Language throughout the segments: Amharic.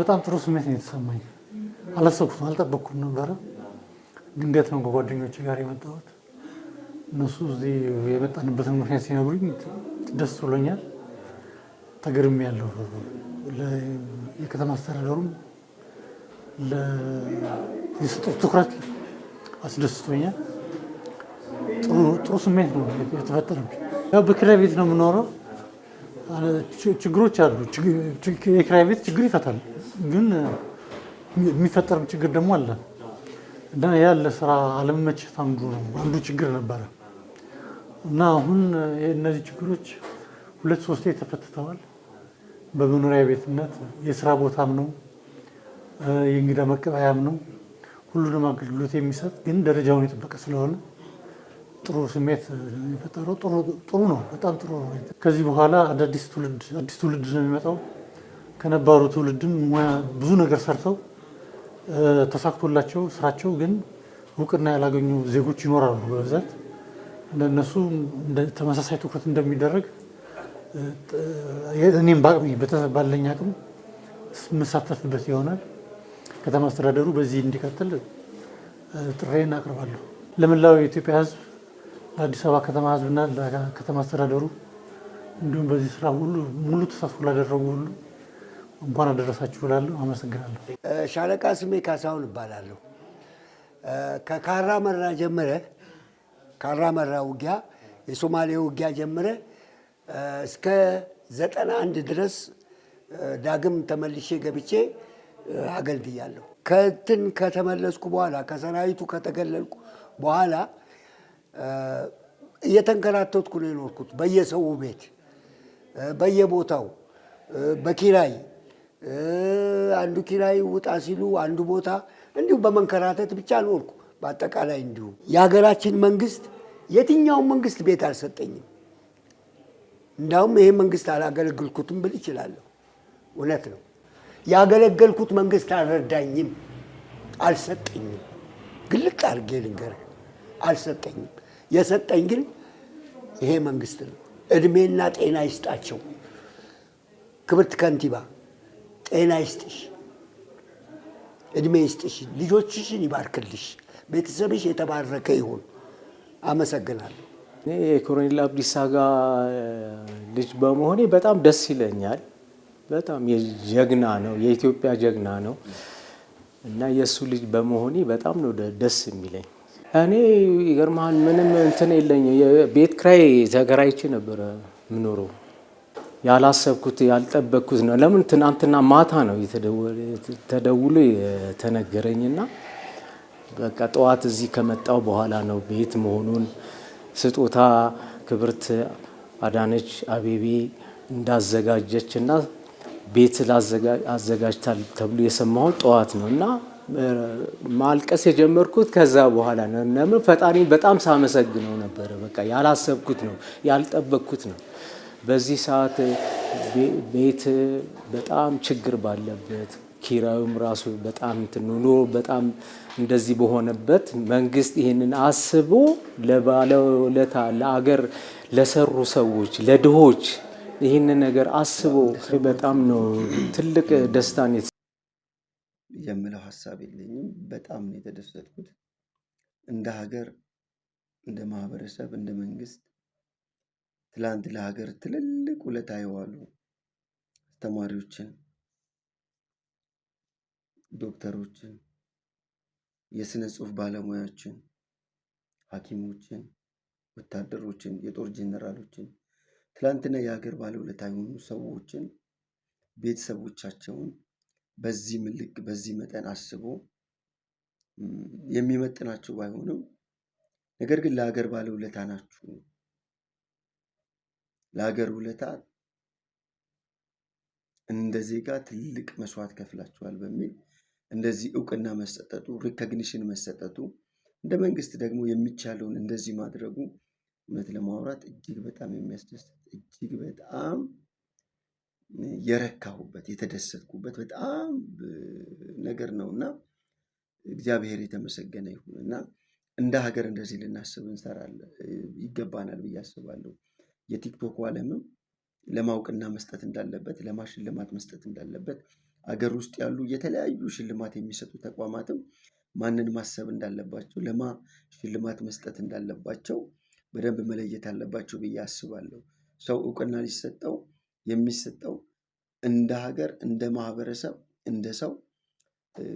በጣም ጥሩ ስሜት ነው የተሰማኝ። አላሰብኩም፣ አልጠበቅኩም ነበረ። ድንገት ነው ከጓደኞቼ ጋር የመጣሁት። እነሱ እዚህ የመጣንበትን ምክንያት ሲነግሩኝ ደስ ብሎኛል፣ ተገርሜያለሁ። የከተማ አስተዳደሩም ለሰጠው ትኩረት አስደስቶኛል። ጥሩ ስሜት ነው የተፈጠረብኝ። ያው በኪራይ ቤት ነው የምኖረው። ችግሮች አሉ። የኪራይ ቤት ችግር ይፈታል፣ ግን የሚፈጠርም ችግር ደግሞ አለ እና ያለ ስራ አለመመቸት አንዱ ችግር ነበረ እና አሁን እነዚህ ችግሮች 2-3 ተፈትተዋል። በመኖሪያ ቤትነት የስራ ቦታም ነው፣ የእንግዳ መቀበያም ነው። ሁሉንም አገልግሎት የሚሰጥ ግን ደረጃውን የጠበቀ ስለሆነ ጥሩ ስሜት የፈጠረው ጥሩ ነው፣ በጣም ጥሩ ነው። ከዚህ በኋላ አዲስ ትውልድ ነው የሚመጣው። ከነባሩ ትውልድም ብዙ ነገር ሰርተው ተሳክቶላቸው ስራቸው ግን እውቅና ያላገኙ ዜጎች ይኖራሉ በብዛት። ለነሱ ተመሳሳይ ትኩረት እንደሚደረግ እኔም በአቅሜ ባለኝ አቅም የምሳተፍበት ይሆናል። ከተማ አስተዳደሩ በዚህ እንዲቀጥል ጥሬን አቅርባለሁ። ለመላው የኢትዮጵያ ሕዝብ፣ ለአዲስ አበባ ከተማ ሕዝብና ለከተማ አስተዳደሩ እንዲሁም በዚህ ስራ ሁሉ ሙሉ ተሳትፎ ላደረጉ ሁሉ እንኳን አደረሳችሁ እላለሁ። አመሰግናለሁ። ሻለቃ ስሜ ካሳሁን እባላለሁ። ከካራ መራ ጀምረ ካራ መራ ውጊያ የሶማሌ ውጊያ ጀምረ እስከ 91 ድረስ ዳግም ተመልሼ ገብቼ አገልግያለሁ። ከተመለስኩ በኋላ ከሰራዊቱ ከተገለልኩ በኋላ እየተንከራተትኩ ነው የኖርኩት። በየሰው ቤት በየቦታው በኪራይ አንዱ ኪራይ ውጣ ሲሉ አንዱ ቦታ እንዲሁ በመንከራተት ብቻ ኖርኩ። በአጠቃላይ እንዲሁ የሀገራችን መንግስት የትኛውን መንግስት ቤት አልሰጠኝም። እንዳውም ይሄ መንግስት አላገለግልኩትም ብል ይችላለሁ። እውነት ነው። ያገለገልኩት መንግስት አልረዳኝም፣ አልሰጠኝም። ግልጥ አድርጌ ልንገርህ፣ አልሰጠኝም። የሰጠኝ ግን ይሄ መንግስት ነው። እድሜና ጤና ይስጣቸው። ክብርት ከንቲባ ጤና ይስጥሽ፣ እድሜ ይስጥሽ፣ ልጆችሽን ይባርክልሽ፣ ቤተሰብሽ የተባረከ ይሁን። አመሰግናለሁ። እኔ የኮሎኔል አብዲሳ ጋር ልጅ በመሆኔ በጣም ደስ ይለኛል። በጣም የጀግና ነው፣ የኢትዮጵያ ጀግና ነው እና የእሱ ልጅ በመሆኔ በጣም ነው ደስ የሚለኝ። እኔ ይገርምሃል፣ ምንም እንትን የለኝም። የቤት ኪራይ ተከራይቼ ነበረ የምኖረው። ያላሰብኩት ያልጠበቅኩት ነው። ለምን ትናንትና ማታ ነው ተደውሎ የተነገረኝና በቃ ጠዋት እዚህ ከመጣው በኋላ ነው ቤት መሆኑን ስጦታ ክብርት አዳነች አቤቤ እንዳዘጋጀችና ቤት አዘጋጅታል ተብሎ የሰማሁት ጠዋት ነው እና ማልቀስ የጀመርኩት ከዛ በኋላ ነው። ለምን ፈጣሪ በጣም ሳመሰግነው ነበረ። በቃ ያላሰብኩት ነው፣ ያልጠበቅኩት ነው። በዚህ ሰዓት ቤት በጣም ችግር ባለበት ኪራዩም ራሱ በጣም ኑሮ በጣም እንደዚህ በሆነበት መንግስት ይሄንን አስቦ ለባለውለታ ለአገር ለሰሩ ሰዎች ለድሆች ይሄንን ነገር አስቦ በጣም ነው ትልቅ ደስታን የምለው ሐሳብ የለኝም። በጣም ነው የተደሰትኩት። እንደ ሀገር፣ እንደ ማህበረሰብ፣ እንደ መንግስት ትላንት ለሀገር ትልልቅ ውለታ የዋሉ ተማሪዎችን፣ ዶክተሮችን፣ የስነ ጽሁፍ ባለሙያዎችን፣ ሐኪሞችን፣ ወታደሮችን፣ የጦር ጄኔራሎችን ትላንትና የሀገር ባለውለታ የሆኑ ሰዎችን ቤተሰቦቻቸውን በዚህ ምልክ በዚህ መጠን አስቦ የሚመጥናቸው ባይሆንም ነገር ግን ለሀገር ባለውለታ ናችሁ፣ ለሀገር ውለታ እንደ ዜጋ ትልቅ መስዋዕት ከፍላችኋል በሚል እንደዚህ እውቅና መሰጠቱ ሪኮግኒሽን መሰጠቱ እንደ መንግስት ደግሞ የሚቻለውን እንደዚህ ማድረጉ እውነት ለማውራት እጅግ በጣም የሚያስደስት እጅግ በጣም የረካሁበት የተደሰትኩበት በጣም ነገር ነውና እግዚአብሔር የተመሰገነ ይሁንና እንደ ሀገር እንደዚህ ልናስብ እንሰራለን ይገባናል ብዬ አስባለሁ። የቲክቶክ ዓለምም ለማውቅና መስጠት እንዳለበት ለማሽልማት መስጠት እንዳለበት አገር ውስጥ ያሉ የተለያዩ ሽልማት የሚሰጡ ተቋማትም ማንን ማሰብ እንዳለባቸው፣ ለማ ሽልማት መስጠት እንዳለባቸው በደንብ መለየት አለባቸው ብዬ አስባለሁ። ሰው እውቅና ሊሰጠው የሚሰጠው እንደ ሀገር፣ እንደ ማህበረሰብ፣ እንደ ሰው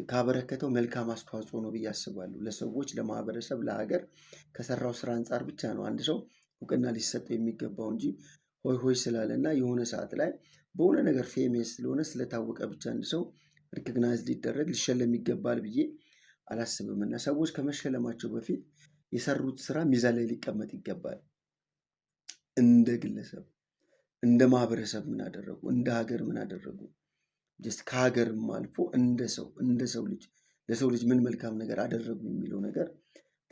ካበረከተው መልካም አስተዋጽኦ ነው ብዬ አስባለሁ። ለሰዎች፣ ለማህበረሰብ፣ ለሀገር ከሰራው ስራ አንጻር ብቻ ነው አንድ ሰው እውቅና ሊሰጠው የሚገባው እንጂ ሆይ ሆይ ስላለና የሆነ ሰዓት ላይ በሆነ ነገር ፌሜስ ስለሆነ ስለታወቀ ብቻ አንድ ሰው ሪኮግናይዝ ሊደረግ ሊሸለም ይገባል ብዬ አላስብም። እና ሰዎች ከመሸለማቸው በፊት የሰሩት ስራ ሚዛን ላይ ሊቀመጥ ይገባል። እንደ ግለሰብ፣ እንደ ማህበረሰብ ምን አደረጉ፣ እንደ ሀገር ምን አደረጉ፣ ከሀገርም አልፎ እንደ ሰው ልጅ ለሰው ልጅ ምን መልካም ነገር አደረጉ የሚለው ነገር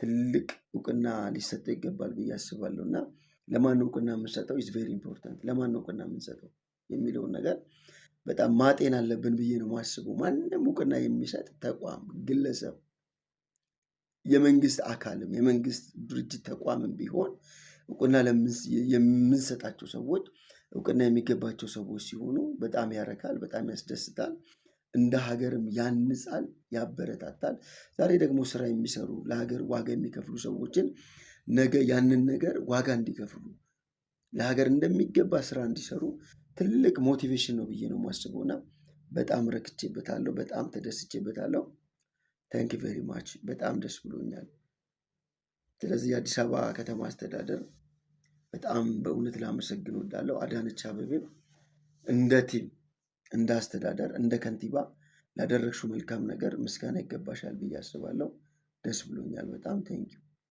ትልቅ እውቅና ሊሰጠው ይገባል ብዬ አስባለሁ። እና ለማን እውቅና የምንሰጠው ኢዝ ቬሪ ኢምፖርታንት። ለማን እውቅና የምንሰጠው የሚለውን ነገር በጣም ማጤን አለብን ብዬ ነው የማስበው። ማንም እውቅና የሚሰጥ ተቋም፣ ግለሰብ፣ የመንግስት አካልም የመንግስት ድርጅት ተቋምም ቢሆን እውቅና የምንሰጣቸው ሰዎች እውቅና የሚገባቸው ሰዎች ሲሆኑ በጣም ያረካል፣ በጣም ያስደስታል፣ እንደ ሀገርም ያንጻል፣ ያበረታታል። ዛሬ ደግሞ ስራ የሚሰሩ ለሀገር ዋጋ የሚከፍሉ ሰዎችን ነገ ያንን ነገር ዋጋ እንዲከፍሉ ለሀገር እንደሚገባ ስራ እንዲሰሩ ትልቅ ሞቲቬሽን ነው ብዬ ነው የማስበው እና በጣም ረክቼበታለሁ፣ በጣም ተደስቼበታለሁ። ታንክ ቬሪ ማች። በጣም ደስ ብሎኛል። ስለዚህ የአዲስ አበባ ከተማ አስተዳደር በጣም በእውነት ላመሰግን እወዳለሁ። አዳነች አቤቤ እንደ ቲም፣ እንደ አስተዳደር፣ እንደ ከንቲባ ላደረግሽው መልካም ነገር ምስጋና ይገባሻል ብዬ አስባለሁ። ደስ ብሎኛል በጣም ቴንኪው።